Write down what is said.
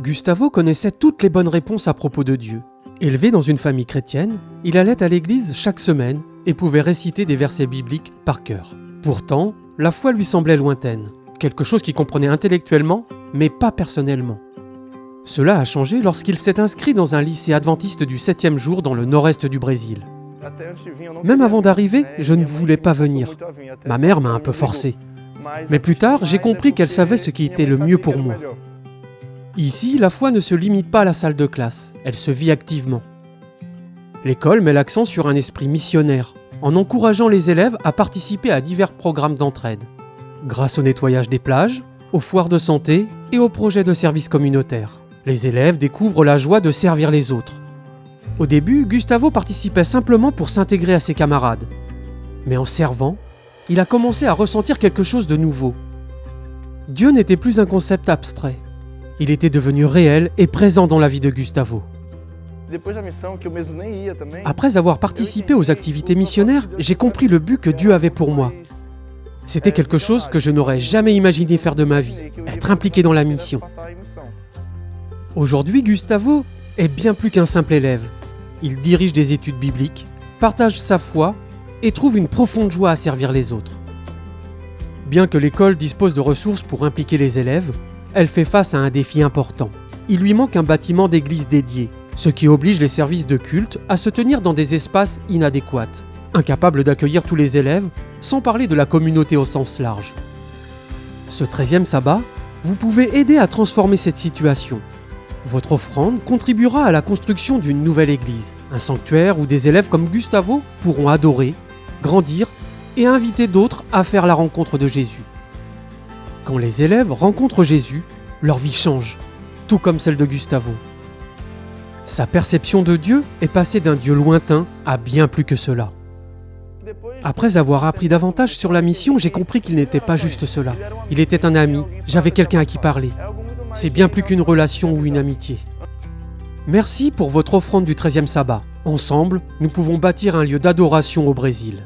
Gustavo connaissait toutes les bonnes réponses à propos de Dieu. Élevé dans une famille chrétienne, il allait à l'église chaque semaine et pouvait réciter des versets bibliques par cœur. Pourtant, la foi lui semblait lointaine, quelque chose qu'il comprenait intellectuellement, mais pas personnellement. Cela a changé lorsqu'il s'est inscrit dans un lycée adventiste du 7e jour dans le nord-est du Brésil. Même avant d'arriver, je ne voulais pas venir. Ma mère m'a un peu forcé. Mais plus tard, j'ai compris qu'elle savait ce qui était le mieux pour moi. Ici, la foi ne se limite pas à la salle de classe, elle se vit activement. L'école met l'accent sur un esprit missionnaire, en encourageant les élèves à participer à divers programmes d'entraide, grâce au nettoyage des plages, aux foires de santé et aux projets de services communautaires. Les élèves découvrent la joie de servir les autres. Au début, Gustavo participait simplement pour s'intégrer à ses camarades. Mais en servant, il a commencé à ressentir quelque chose de nouveau. Dieu n'était plus un concept abstrait. Il était devenu réel et présent dans la vie de Gustavo. Après avoir participé aux activités missionnaires, j'ai compris le but que Dieu avait pour moi. C'était quelque chose que je n'aurais jamais imaginé faire de ma vie, être impliqué dans la mission. Aujourd'hui, Gustavo est bien plus qu'un simple élève. Il dirige des études bibliques, partage sa foi et trouve une profonde joie à servir les autres. Bien que l'école dispose de ressources pour impliquer les élèves, elle fait face à un défi important. Il lui manque un bâtiment d'église dédié, ce qui oblige les services de culte à se tenir dans des espaces inadéquats, incapables d'accueillir tous les élèves, sans parler de la communauté au sens large. Ce 13e sabbat, vous pouvez aider à transformer cette situation. Votre offrande contribuera à la construction d'une nouvelle église, un sanctuaire où des élèves comme Gustavo pourront adorer, grandir et inviter d'autres à faire la rencontre de Jésus. Quand les élèves rencontrent Jésus, leur vie change, tout comme celle de Gustavo. Sa perception de Dieu est passée d'un Dieu lointain à bien plus que cela. Après avoir appris davantage sur la mission, j'ai compris qu'il n'était pas juste cela. Il était un ami, j'avais quelqu'un à qui parler. C'est bien plus qu'une relation ou une amitié. Merci pour votre offrande du 13e sabbat. Ensemble, nous pouvons bâtir un lieu d'adoration au Brésil.